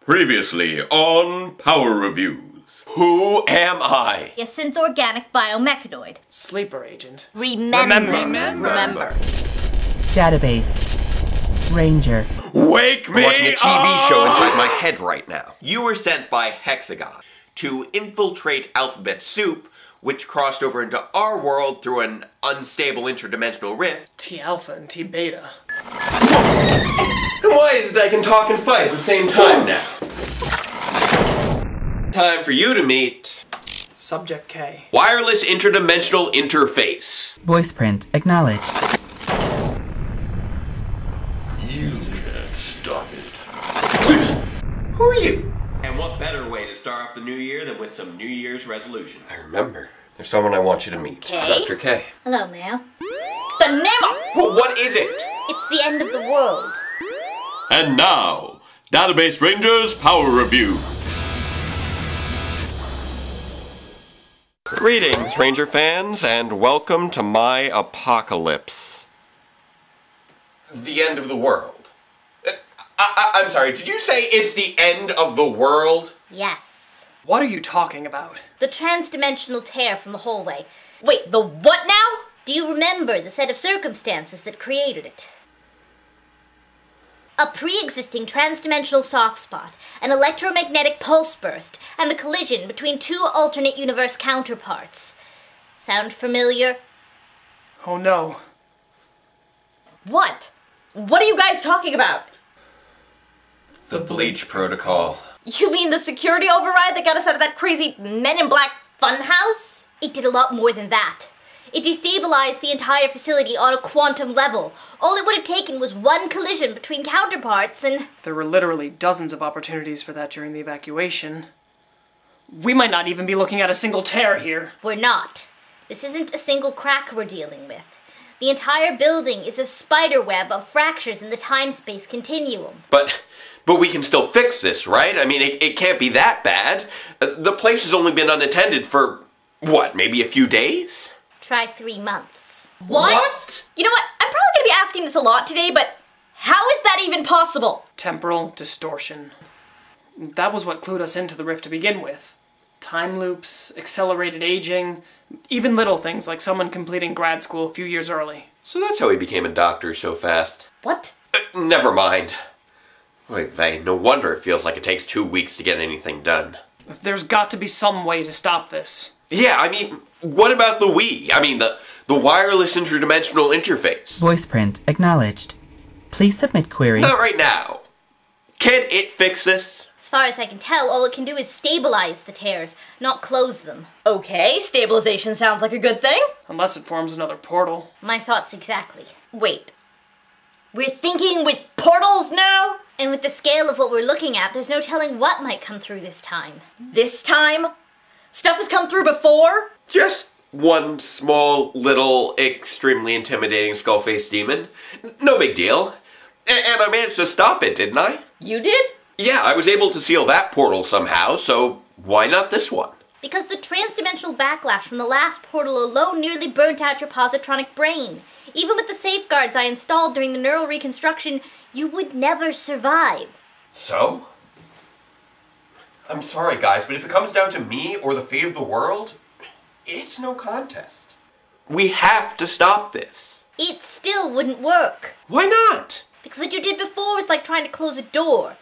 Previously on Power Reviews. Who am I? A synth-organic biomechanoid. Sleeper agent. Remember. Database. Ranger. Wake me I'm watching a TV up! show inside my head right now. You were sent by Hexagon to infiltrate Alphabet Soup, which crossed over into our world through an unstable interdimensional rift. T-alpha and T-beta. And why is it that I can talk and fight at the same time now? Time for you to meet... Subject K. Wireless Interdimensional Interface. Voice print acknowledged. You can't stop it. Who are you? And what better way to start off the new year than with some New Year's resolutions? I remember. There's someone I want you to meet. K? Dr. K. Hello, Mayo. The Nemo! Well, what is it? It's the end of the world. And now, Database Rangers Power Review. Greetings, Ranger fans, and welcome to my apocalypse. The end of the world. I'm sorry, did you say it's the end of the world? Yes. What are you talking about? The trans-dimensional tear from the hallway. Wait, the what now? Do you remember the set of circumstances that created it? A pre-existing trans-dimensional soft spot, an electromagnetic pulse burst, and the collision between two alternate universe counterparts. Sound familiar? Oh no. What? What are you guys talking about? The Bleach Protocol. You mean the security override that got us out of that crazy Men in Black funhouse? It did a lot more than that. It destabilized the entire facility on a quantum level. All it would have taken was one collision between counterparts and... There were literally dozens of opportunities for that during the evacuation. We might not even be looking at a single tear here. We're not. This isn't a single crack we're dealing with. The entire building is a spider web of fractures in the time-space continuum. But we can still fix this, right? I mean, it can't be that bad. The place has only been unattended for, what, maybe a few days? Try 3 months. What? You know what? I'm probably going to be asking this a lot today, but how is that even possible? Temporal distortion. That was what clued us into the rift to begin with. Time loops, accelerated aging, even little things like someone completing grad school a few years early. So that's how he became a doctor so fast. What? Never mind. Wait, Vay, no wonder it feels like it takes 2 weeks to get anything done. There's got to be some way to stop this. Yeah, I mean, what about the Wii? I mean, the wireless interdimensional interface. Voice print acknowledged. Please submit query. Not right now. Can't it fix this? As far as I can tell, all it can do is stabilize the tears, not close them. Okay, stabilization sounds like a good thing. Unless it forms another portal. My thoughts exactly. Wait. We're thinking with portals now? And with the scale of what we're looking at, there's no telling what might come through this time. This time? Stuff has come through before? Just one small, little, extremely intimidating skull-faced demon. No big deal. And I managed to stop it, didn't I? You did? Yeah, I was able to seal that portal somehow, so why not this one? Because the transdimensional backlash from the last portal alone nearly burnt out your positronic brain. Even with the safeguards I installed during the neural reconstruction, you would never survive. So? I'm sorry, guys, but if it comes down to me or the fate of the world, it's no contest. We have to stop this. It still wouldn't work. Why not? Because what you did before was like trying to close a door.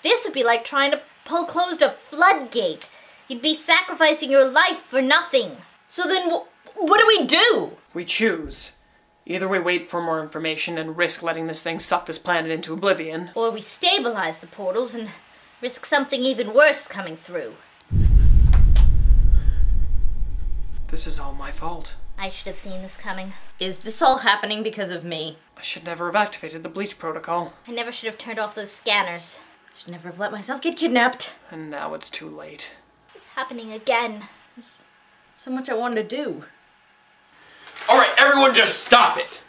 This would be like trying to pull closed a floodgate. You'd be sacrificing your life for nothing. So then what do we do? We choose. Either we wait for more information and risk letting this thing suck this planet into oblivion. Or we stabilize the portals and risk something even worse coming through. This is all my fault. I should have seen this coming. Is this all happening because of me? I should never have activated the Bleach Protocol. I never should have turned off those scanners. I should never have let myself get kidnapped. And now it's too late. It's happening again. So much I wanted to do. Alright, everyone just stop it!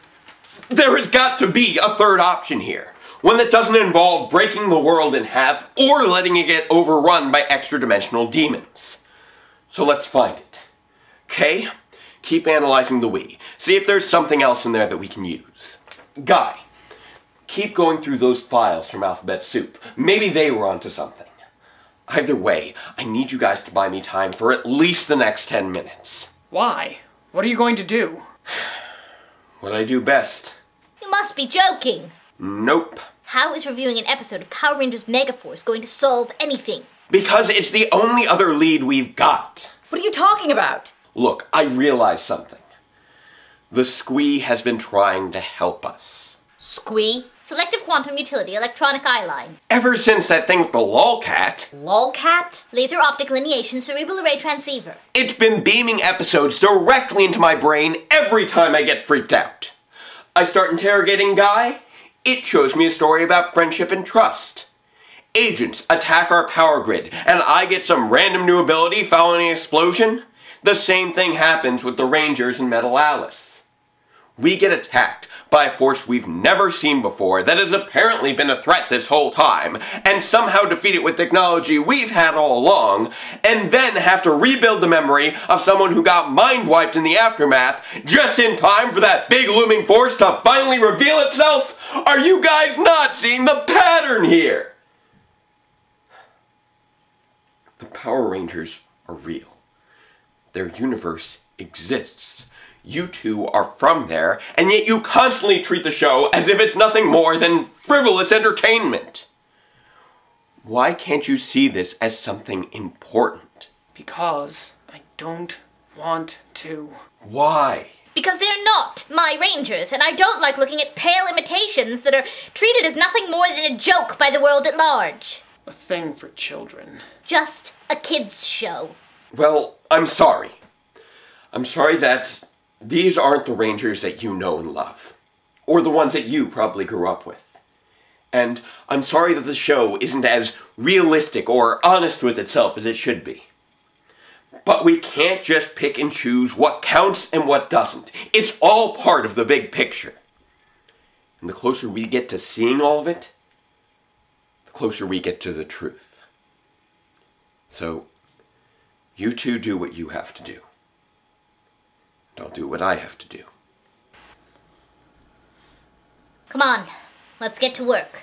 There has got to be a third option here. One that doesn't involve breaking the world in half or letting it get overrun by extra-dimensional demons. So let's find it. Okay? Keep analyzing the Wii. See if there's something else in there that we can use. Guy, keep going through those files from Alphabet Soup. Maybe they were onto something. Either way, I need you guys to buy me time for at least the next 10 minutes. Why? What are you going to do? What I do best. You must be joking. Nope. How is reviewing an episode of Power Rangers Megaforce going to solve anything? Because it's the only other lead we've got. What are you talking about? Look, I realize something. The Squee has been trying to help us. Squee? Selective Quantum Utility Electronic Eye Line. Ever since that thing with the lolcat, Lolcat? Laser Optic Lineation Cerebral Array Transceiver. it's been beaming episodes directly into my brain every time I get freaked out. I start interrogating Guy, it shows me a story about friendship and trust. Agents attack our power grid, and I get some random new ability following an explosion. The same thing happens with the Rangers and Metal Alice. We get attacked by a force we've never seen before that has apparently been a threat this whole time, and somehow defeat it with technology we've had all along, and then have to rebuild the memory of someone who got mind-wiped in the aftermath just in time for that big looming force to finally reveal itself? Are you guys not seeing the pattern here? The Power Rangers are real. Their universe exists. You two are from there, and yet you constantly treat the show as if it's nothing more than frivolous entertainment. Why can't you see this as something important? Because I don't want to. Why? Because they're not my Rangers, and I don't like looking at pale imitations that are treated as nothing more than a joke by the world at large. A thing for children. Just a kids' show. Well, I'm sorry. I'm sorry that these aren't the Rangers that you know and love. Or the ones that you probably grew up with. And I'm sorry that the show isn't as realistic or honest with itself as it should be. But we can't just pick and choose what counts and what doesn't. It's all part of the big picture. And the closer we get to seeing all of it, the closer we get to the truth. So, you two do what you have to do. And I'll do what I have to do. Come on, let's get to work.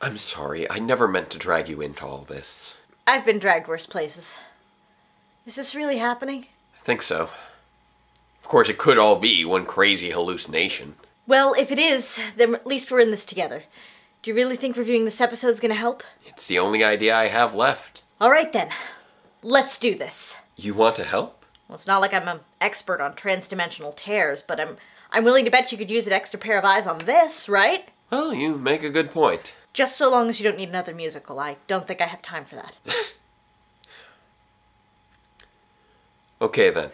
I'm sorry, I never meant to drag you into all this. I've been dragged worse places. Is this really happening? I think so. Of course, it could all be one crazy hallucination. Well, if it is, then at least we're in this together. Do you really think reviewing this episode is going to help? It's the only idea I have left. All right then. Let's do this. You want to help? Well, it's not like I'm an expert on transdimensional tears, but I'm willing to bet you could use an extra pair of eyes on this, right? Well, you make a good point. Just so long as you don't need another musical. I don't think I have time for that. Okay then.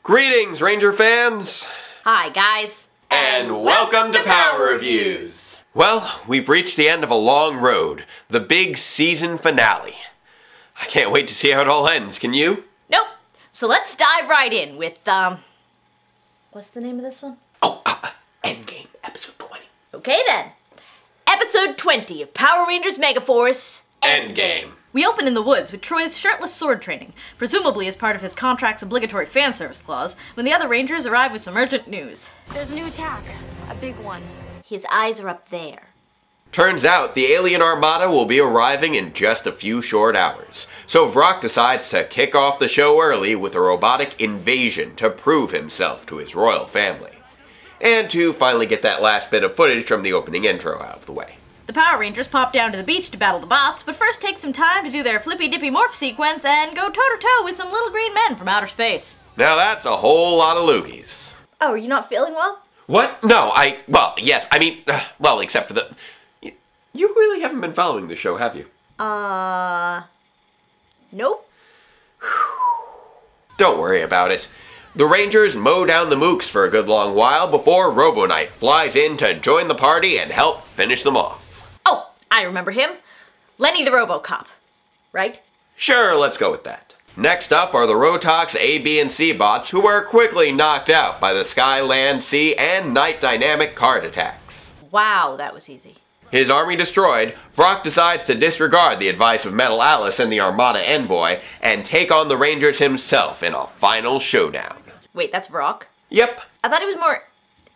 Greetings, Ranger fans! Hi, guys. And welcome to Power Reviews! Well, we've reached the end of a long road, the big season finale. I can't wait to see how it all ends, can you? Nope. So let's dive right in with, what's the name of this one? Oh, Endgame, episode 20. Okay then. Episode 20 of Power Rangers Megaforce. Endgame. We open in the woods with Troy's shirtless sword training, presumably as part of his contract's obligatory fan service clause, when the other Rangers arrive with some urgent news. There's a new attack. A big one. His eyes are up there. Turns out the alien armada will be arriving in just a few short hours. So Vrock decides to kick off the show early with a robotic invasion to prove himself to his royal family. And to finally get that last bit of footage from the opening intro out of the way. The Power Rangers pop down to the beach to battle the bots, but first take some time to do their flippy-dippy morph sequence and go toe-to-toe with some little green men from outer space. Now that's a whole lot of loogies. Oh, are you not feeling well? What? No, well, yes, I mean, well, except for the... You really haven't been following the show, have you? Nope. Don't worry about it. The Rangers mow down the mooks for a good long while before Robo Knight flies in to join the party and help finish them off. Oh, I remember him. Lenny the RoboCop. Right? Sure, let's go with that. Next up are the Rotox A, B, and C bots who were quickly knocked out by the Sky, Land, Sea, and Night Dynamic card attacks. Wow, that was easy. His army destroyed, Vrock decides to disregard the advice of Metal Alice and the Armada envoy and take on the Rangers himself in a final showdown. Wait, that's Vrock? Yep. I thought he was more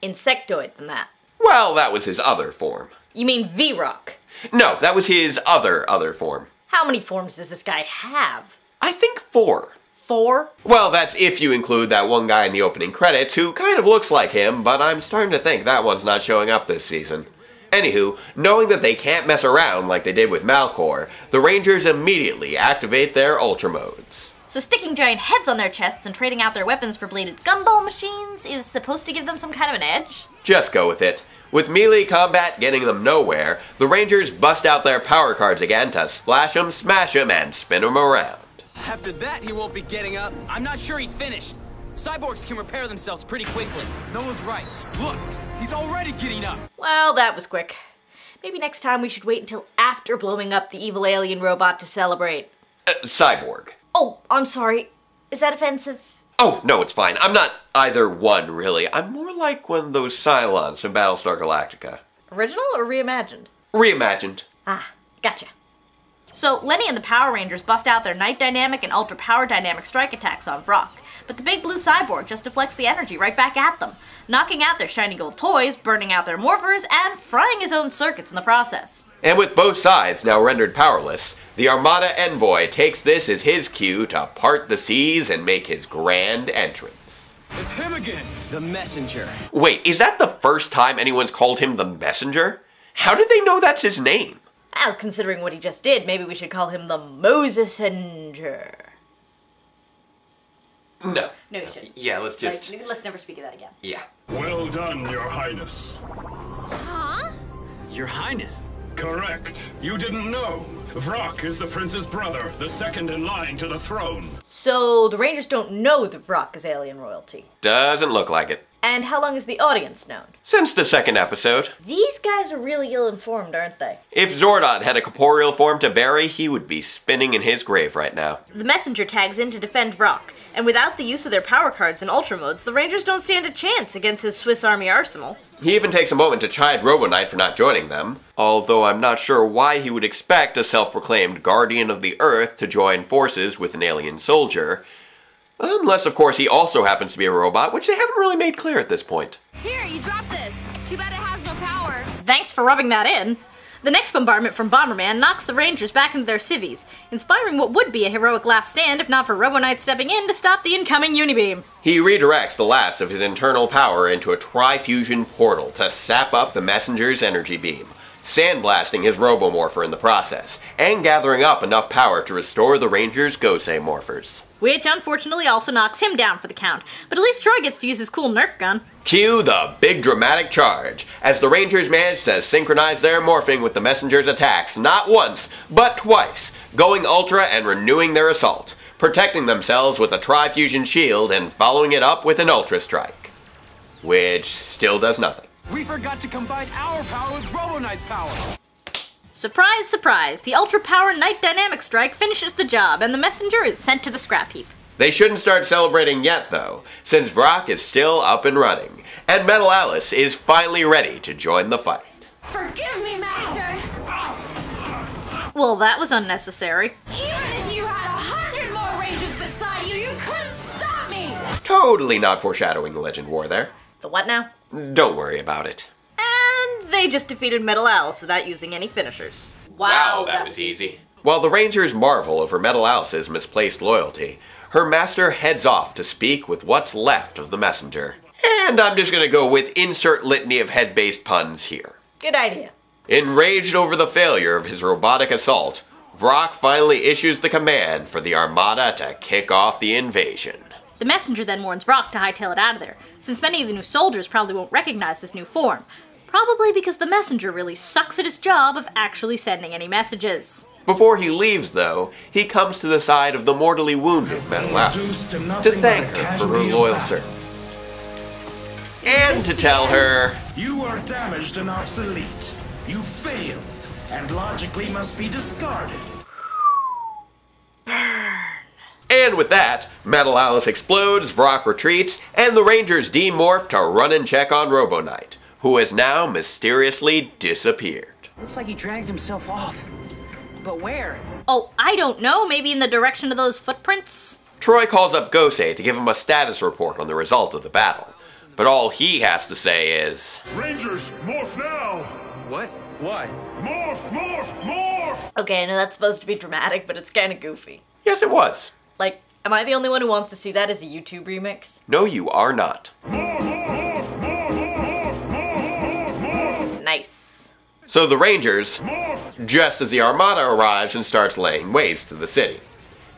insectoid than that. Well, that was his other form. You mean V-Rock? No, that was his other form. How many forms does this guy have? I think 4. 4? Well, that's if you include that one guy in the opening credits who kind of looks like him, but I'm starting to think that one's not showing up this season. Anywho, knowing that they can't mess around like they did with Malcor, the Rangers immediately activate their Ultra modes. So sticking giant heads on their chests and trading out their weapons for bladed gumball machines is supposed to give them some kind of an edge? Just go with it. With melee combat getting them nowhere, the Rangers bust out their power cards again to splash 'em, smash 'em, and spin 'em around. After that, he won't be getting up. I'm not sure he's finished. Cyborgs can repair themselves pretty quickly. Noah's right. Look, he's already getting up. Well, that was quick. Maybe next time we should wait until after blowing up the evil alien robot to celebrate. Cyborg. Oh, I'm sorry. Is that offensive? Oh, no, it's fine. I'm not either one, really. I'm more like one of those Cylons from Battlestar Galactica. Original or reimagined? Reimagined. Ah, gotcha. So, Lenny and the Power Rangers bust out their Night Dynamic and Ultra Power Dynamic strike attacks on Vrock, but the big blue cyborg just deflects the energy right back at them, knocking out their shiny gold toys, burning out their morphers, and frying his own circuits in the process. And with both sides now rendered powerless, the Armada envoy takes this as his cue to part the seas and make his grand entrance. It's him again, the messenger. Wait, is that the first time anyone's called him the Messenger? How did they know that's his name? Well, considering what he just did, maybe we should call him the Mosesenger. No. No, we shouldn't. Yeah, let's just... Like, let's never speak of that again. Yeah. Well done, Your Highness. Huh? Your Highness. Correct. You didn't know. Vrock is the prince's brother, the second in line to the throne. So, the Rangers don't know that Vrock is alien royalty. Doesn't look like it. And how long has the audience known? Since the second episode. These guys are really ill-informed, aren't they? If Zordon had a corporeal form to bury, he would be spinning in his grave right now. The messenger tags in to defend Vrock, and without the use of their power cards and ultra modes, the Rangers don't stand a chance against his Swiss Army arsenal. He even takes a moment to chide Robo Knight for not joining them, although I'm not sure why he would expect a self-proclaimed guardian of the Earth to join forces with an alien soldier. Unless, of course, he also happens to be a robot, which they haven't really made clear at this point. Here, you dropped this. Too bad it has no power. Thanks for rubbing that in. The next bombardment from Bomberman knocks the Rangers back into their civvies, inspiring what would be a heroic last stand if not for Robo Knight stepping in to stop the incoming Unibeam. He redirects the last of his internal power into a tri-fusion portal to sap up the messenger's energy beam, sandblasting his Robomorpher in the process, and gathering up enough power to restore the Rangers' Gosei morphers. Which unfortunately also knocks him down for the count, but at least Troy gets to use his cool Nerf gun. Cue the big dramatic charge, as the Rangers manage to synchronize their morphing with the messenger's attacks not once, but twice, going ultra and renewing their assault, protecting themselves with a tri-fusion shield and following it up with an ultra strike. Which still does nothing. We forgot to combine our power with Robo Knight's power. Surprise, surprise, the Ultra Power Night Dynamic Strike finishes the job and the messenger is sent to the scrap heap. They shouldn't start celebrating yet, though, since Vrock is still up and running, and Metal Alice is finally ready to join the fight. Forgive me, Master. Well, that was unnecessary. Even if you had 100 more Rangers beside you, you couldn't stop me. Totally not foreshadowing the Legend War there. The what now? Don't worry about it. And they just defeated Metal Alice without using any finishers. Wow, that was easy. While the Rangers marvel over Metal Alice's misplaced loyalty, her master heads off to speak with what's left of the messenger. And I'm just gonna go with insert litany of head-based puns here. Good idea. Enraged over the failure of his robotic assault, Vrock finally issues the command for the Armada to kick off the invasion. The messenger then warns Vrock to hightail it out of there, since many of the new soldiers probably won't recognize this new form. Probably because the messenger really sucks at his job of actually sending any messages. Before he leaves, though, he comes to the side of the mortally wounded Metal Alice to thank her for her loyal service. And to tell her, You are damaged and obsolete. You failed, and logically must be discarded. and with that, Metal Alice explodes, Vrock retreats, and the Rangers demorph to run and check on Robo Knight, who has now mysteriously disappeared. Looks like he dragged himself off. But where? Oh, I don't know. Maybe in the direction of those footprints? Troy calls up Gosei to give him a status report on the result of the battle. But all he has to say is... Rangers, morph now! What? Why? Morph, morph, morph! Okay, I know that's supposed to be dramatic, but it's kind of goofy. Yes, it was. Like, am I the only one who wants to see that as a YouTube remix? No, you are not. Morph, morph, morph, morph, morph, morph, morph! So Nice. the Rangers, just as the Armada arrives and starts laying waste to the city.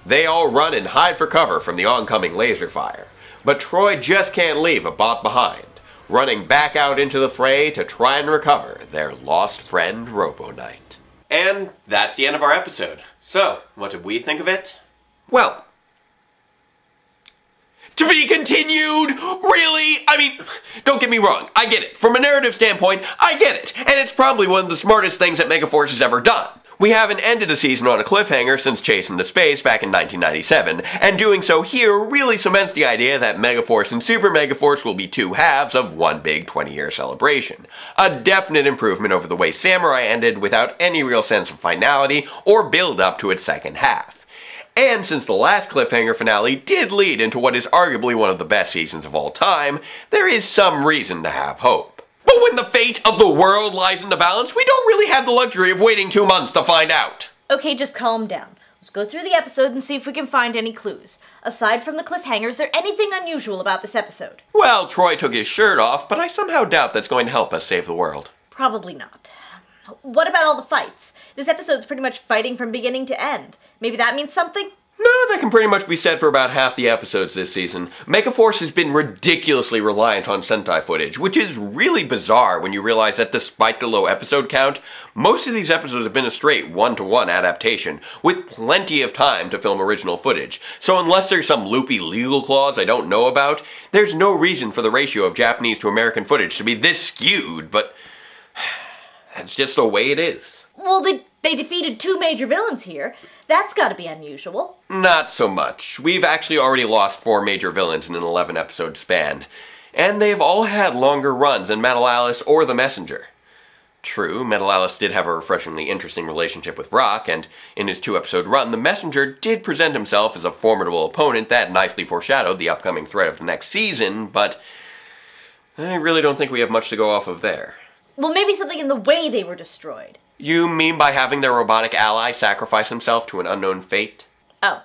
They all run and hide for cover from the oncoming laser fire. But Troy just can't leave a bot behind, running back out into the fray to try and recover their lost friend Robo Knight. And that's the end of our episode. So, what did we think of it? Well, to be continued? Really? I mean, don't get me wrong, I get it. From a narrative standpoint, I get it. And it's probably one of the smartest things that Megaforce has ever done. We haven't ended a season on a cliffhanger since Chase into Space back in 1997, and doing so here really cements the idea that Megaforce and Super Megaforce will be two halves of one big 20-year celebration. A definite improvement over the way Samurai ended without any real sense of finality or build up to its second half. And since the last cliffhanger finale did lead into what is arguably one of the best seasons of all time, there is some reason to have hope. But when the fate of the world lies in the balance, we don't really have the luxury of waiting 2 months to find out. Okay, just calm down. Let's go through the episode and see if we can find any clues. Aside from the cliffhanger, is there anything unusual about this episode? Well, Troy took his shirt off, but I somehow doubt that's going to help us save the world. Probably not. What about all the fights? This episode's pretty much fighting from beginning to end. Maybe that means something? No, that can pretty much be said for about half the episodes this season. Megaforce has been ridiculously reliant on Sentai footage, which is really bizarre when you realize that despite the low episode count, most of these episodes have been a straight one-to-one adaptation, with plenty of time to film original footage. So unless there's some loopy legal clause I don't know about, there's no reason for the ratio of Japanese to American footage to be this skewed, but that's just the way it is. Well, they defeated 2 major villains here. That's gotta be unusual. Not so much. We've actually already lost 4 major villains in an 11-episode span. And they've all had longer runs than Metal Alice or the Messenger. True, Metal Alice did have a refreshingly interesting relationship with Rock, and in his 2-episode run, the Messenger did present himself as a formidable opponent that nicely foreshadowed the upcoming threat of the next season, but I really don't think we have much to go off of there. Well, maybe something in the way they were destroyed. You mean by having their robotic ally sacrifice himself to an unknown fate? Oh,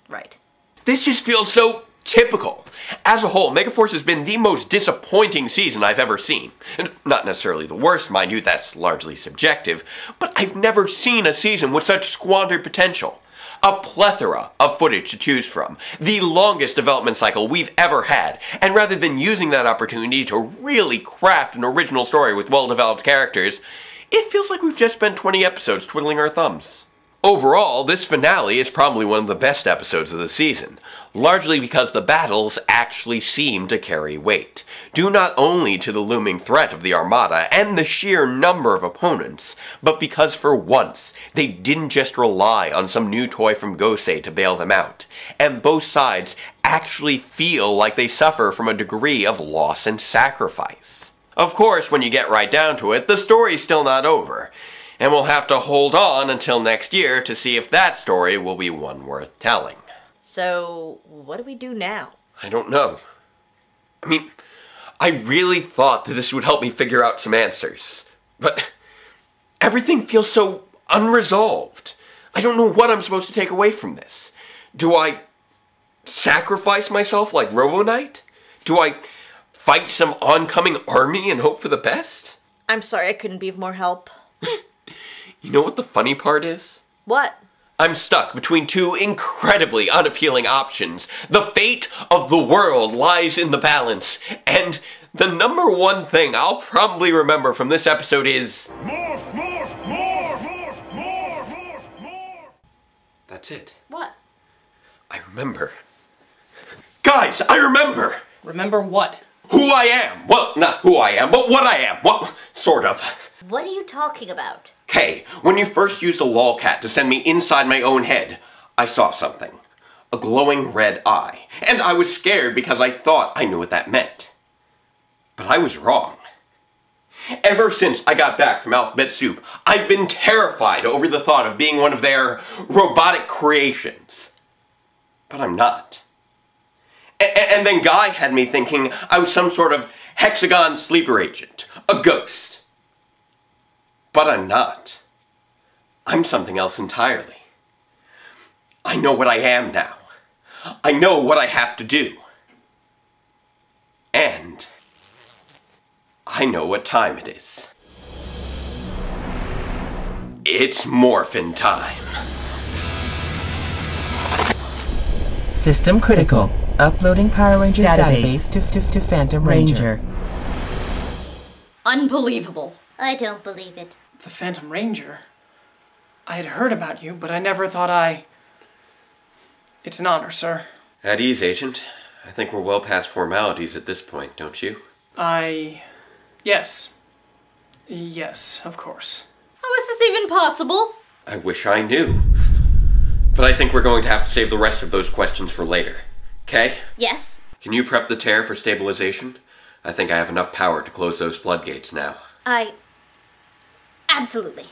right. This just feels so typical. As a whole, Megaforce has been the most disappointing season I've ever seen. And not necessarily the worst, mind you, that's largely subjective, but I've never seen a season with such squandered potential. A plethora of footage to choose from, the longest development cycle we've ever had, and rather than using that opportunity to really craft an original story with well-developed characters, it feels like we've just spent 20 episodes twiddling our thumbs. Overall, this finale is probably one of the best episodes of the season, largely because the battles actually seem to carry weight, due not only to the looming threat of the Armada and the sheer number of opponents, but because for once, they didn't just rely on some new toy from Gosei to bail them out, and both sides actually feel like they suffer from a degree of loss and sacrifice. Of course, when you get right down to it, the story's still not over, and we'll have to hold on until next year to see if that story will be one worth telling. So, what do we do now? I don't know. I mean, I really thought that this would help me figure out some answers, but everything feels so unresolved. I don't know what I'm supposed to take away from this. Do I sacrifice myself like Robo Knight? Do I fight some oncoming army and hope for the best? I'm sorry I couldn't be of more help. You know what the funny part is? What? I'm stuck between 2 incredibly unappealing options. The fate of the world lies in the balance, and the number one thing I'll probably remember from this episode is... Morph, morph, morph, morph, morph, morph, morph. That's it. What? I remember. Guys, I remember! Remember what? Who I am! Well, not who I am, but what I am! Well, sort of. What are you talking about? Hey, when you first used a lolcat to send me inside my own head, I saw something. A glowing red eye. And I was scared because I thought I knew what that meant. But I was wrong. Ever since I got back from Alphabet Soup, I've been terrified over the thought of being one of their robotic creations. But I'm not. And then Guy had me thinking I was some sort of hexagon sleeper agent, a ghost. But I'm not. I'm something else entirely. I know what I am now. I know what I have to do. And I know what time it is. It's morphin' time. System critical. Uploading Power Rangers database to Phantom Ranger. Unbelievable. I don't believe it. The Phantom Ranger? I had heard about you, but I never thought I... It's an honor, sir. At ease, Agent. I think we're well past formalities at this point, don't you? Yes. Yes, of course. How is this even possible? I wish I knew. But I think we're going to have to save the rest of those questions for later. Okay? Yes? Can you prep the tear for stabilization? I think I have enough power to close those floodgates now. Absolutely.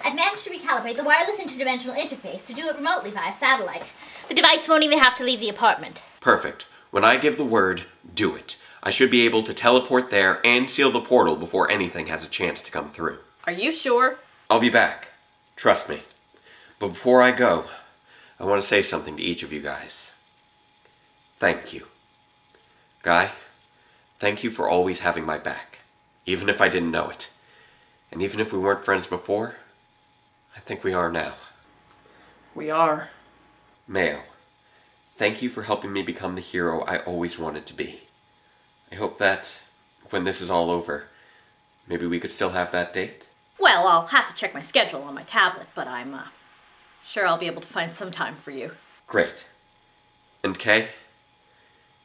I've managed to recalibrate the wireless interdimensional interface to do it remotely via satellite. The device won't even have to leave the apartment. Perfect. When I give the word, do it. I should be able to teleport there and seal the portal before anything has a chance to come through. Are you sure? I'll be back. Trust me. But before I go, I want to say something to each of you guys. Thank you. Guy, thank you for always having my back, even if I didn't know it. And even if we weren't friends before, I think we are now. We are. Mayo, thank you for helping me become the hero I always wanted to be. I hope that, when this is all over, maybe we could still have that date? Well, I'll have to check my schedule on my tablet, but I'm sure I'll be able to find some time for you. Great. And Kay,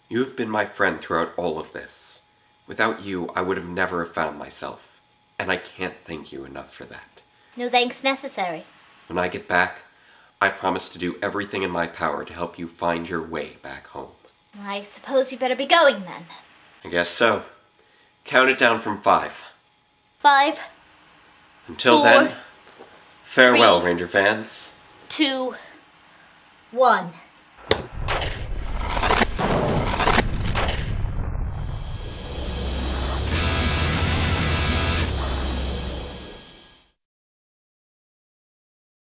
you have been my friend throughout all of this. Without you, I would have never have found myself. And I can't thank you enough for that. No thanks necessary. When I get back, I promise to do everything in my power to help you find your way back home. I suppose you better be going then. I guess so. Count it down from 5. 5. Until 4, then, farewell, 3, Ranger fans. 2, 1.